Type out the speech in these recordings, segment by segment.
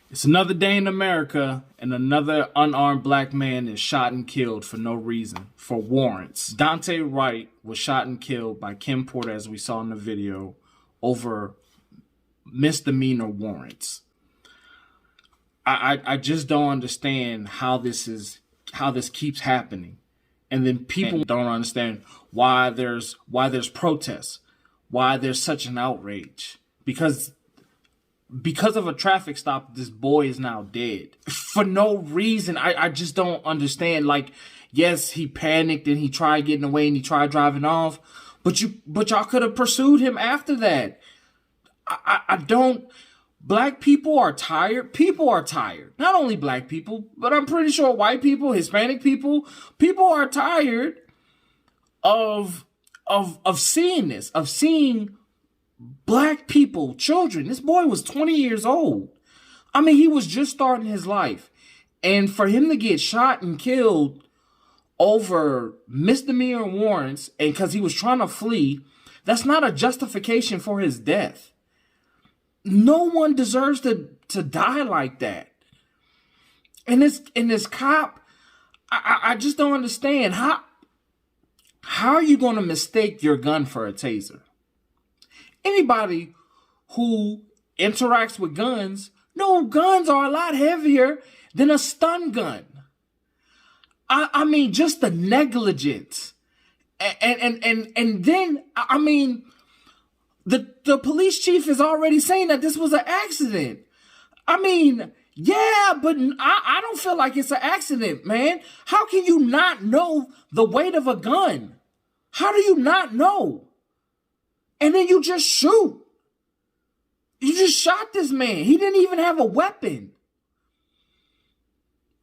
It's another day in America, and another unarmed black man is shot and killed for no reason, for warrants. Daunte Wright was shot and killed by Kim Porter, as we saw in the video, over misdemeanor warrants. I just don't understand how this keeps happening. And then people don't understand why there's protests, why there's such an outrage. Because of a traffic stop, this boy is now dead. For no reason. I just don't understand. Like, yes, he panicked and he tried getting away and he tried driving off. But y'all could have pursued him after that. I don't. Black people are tired. People are tired. Not only black people, but I'm pretty sure white people, Hispanic people, people are tired of seeing this, of seeing black people, children. This boy was 20 years old. I mean, he was just starting his life. And for him to get shot and killed over misdemeanor warrants and because he was trying to flee, that's not a justification for his death. No one deserves to die like that. And this cop, I just don't understand. How are you going to mistake your gun for a taser? Anybody who interacts with guns, no, guns are a lot heavier than a stun gun. I mean, just the negligence. And then, I mean, the police chief is already saying that this was an accident. I mean, yeah, but I don't feel like it's an accident, man. How can you not know the weight of a gun? How do you not know? And then you just shoot. You just shot this man. He didn't even have a weapon.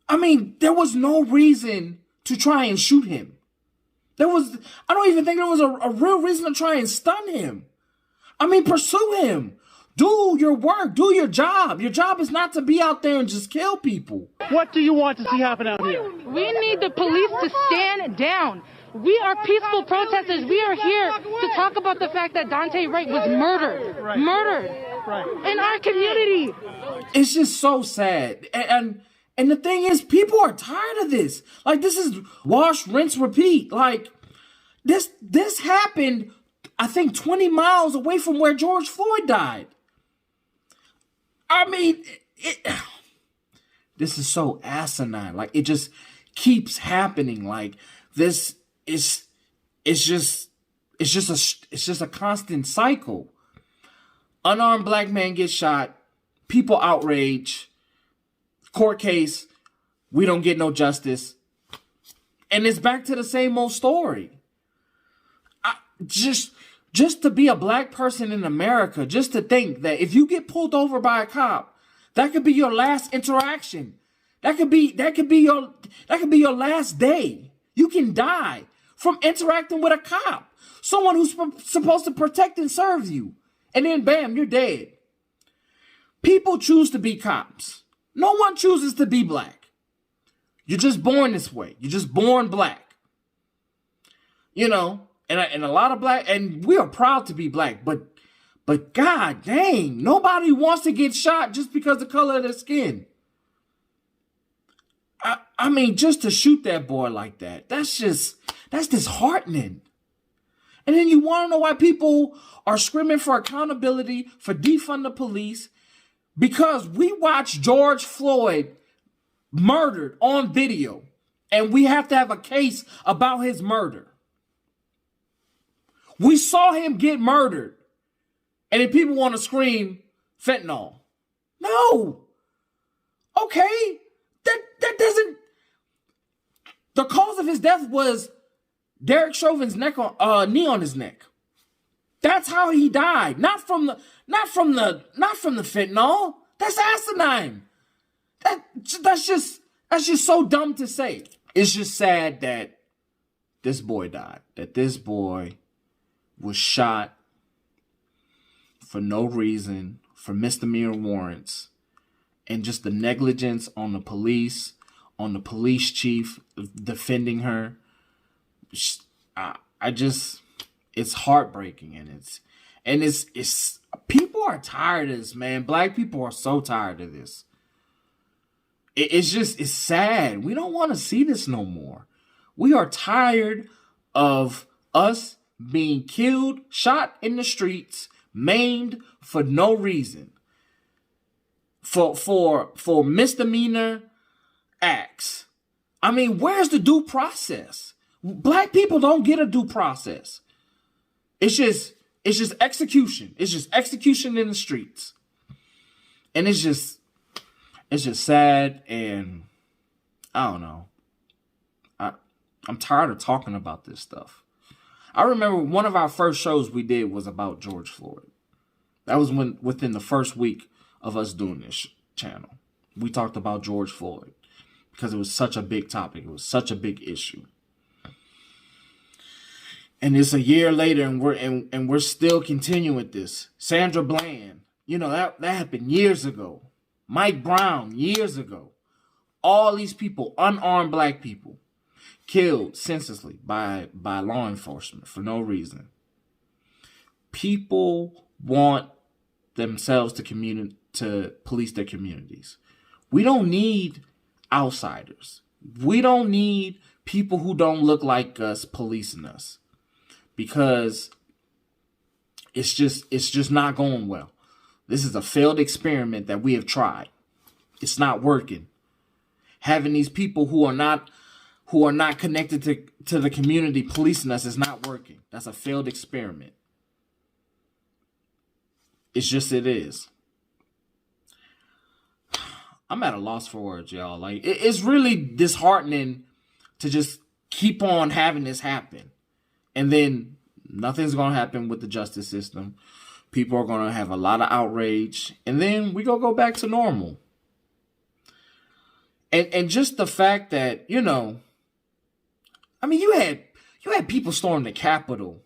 I mean, there was no reason to try and shoot him. I don't even think there was a real reason to try and stun him. I mean, pursue him. Do your work. Do your job. Your job is not to be out there and just kill people. What do you want to see happen out here? We need the police to stand down. We are peaceful protesters. We are here to talk about the fact that Daunte Wright was murdered. Right. Murdered. Right. In our community. It's just so sad. And the thing is, people are tired of this. Like, this is wash, rinse, repeat. Like, this happened, I think, 20 miles away from where George Floyd died. I mean, this is so asinine. Like, it just keeps happening. Like, this is, it's just a constant cycle. Unarmed black man gets shot. People outrage. Court case. We don't get no justice. And it's back to the same old story. Just to be a black person in America, just to think that if you get pulled over by a cop, that could be your last interaction. That could be your last day. You can die from interacting with a cop, someone who's supposed to protect and serve you, and then bam, you're dead. People choose to be cops. No one chooses to be black. You're just born this way. You're just born black. You know. And a lot of black, and we are proud to be black, but god dang, nobody wants to get shot just because of the color of their skin. I mean, just to shoot that boy like that, that's disheartening. And then you want to know why people are screaming for accountability, for defund the police, because we watched George Floyd murdered on video, and we have to have a case about his murder. We saw him get murdered. And then people want to scream fentanyl. No. Okay. That doesn't. The cause of his death was Derek Chauvin's knee on his neck. That's how he died. Not from the fentanyl. That's asinine. That's just so dumb to say. It's just sad that this boy died. That this boy was shot for no reason, for misdemeanor warrants, and just the negligence on the police chief defending her. It's heartbreaking, and it's people are tired of this, man. Black people are so tired of this. it's sad. We don't want to see this no more. We are tired of us being killed, shot in the streets, maimed for no reason. For misdemeanor acts. I mean, where's the due process? Black people don't get a due process. It's just execution. It's just execution in the streets. And it's just sad, and I don't know. I'm tired of talking about this stuff. I remember one of our first shows we did was about George Floyd. That was within the first week of us doing this channel. We talked about George Floyd because it was such a big topic. It was such a big issue. And it's a year later, and we're still continuing with this. Sandra Bland, that happened years ago. Mike Brown, years ago. All these people, unarmed black people, killed senselessly by law enforcement for no reason. People want themselves to police their communities. We don't need outsiders. We don't need people who don't look like us policing us, because it's just not going well. This is a failed experiment that we have tried. It's not working. Having these people who are not connected to the community policing us is not working. That's a failed experiment. It is. I'm at a loss for words, y'all. Like, it's really disheartening to just keep on having this happen. And then nothing's going to happen with the justice system. People are going to have a lot of outrage. And then we going to go back to normal. And just the fact that, I mean, you had people storm the Capitol.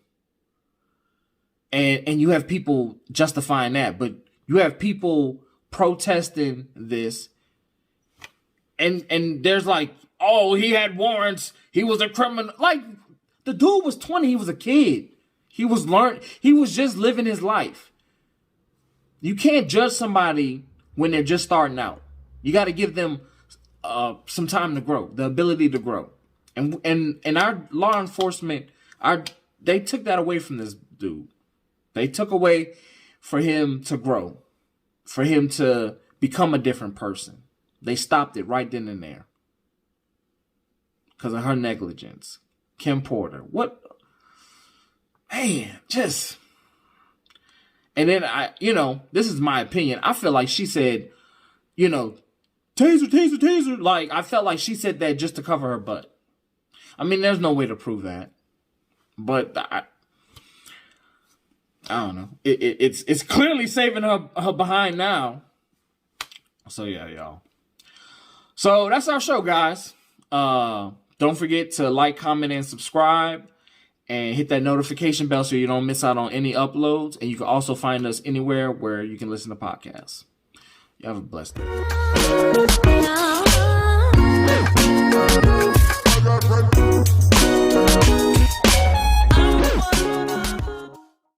And you have people justifying that. But you have people protesting this. And there's like, oh, he had warrants. He was a criminal. Like, the dude was 20. He was a kid. He was just living his life. You can't judge somebody when they're just starting out. You got to give them some time to grow, the ability to grow. And our law enforcement, they took that away from this dude. They took away for him to grow, for him to become a different person. They stopped it right then and there because of her negligence. Kim Porter. What? Man, just. And then this is my opinion. I feel like she said, taser, taser, taser. Like, I felt like she said that just to cover her butt. I mean, there's no way to prove that. But I don't know. It's clearly saving her behind now. So yeah, y'all. So that's our show, guys. Don't forget to like, comment, and subscribe. And hit that notification bell so you don't miss out on any uploads. And you can also find us anywhere where you can listen to podcasts. You have a blessed day.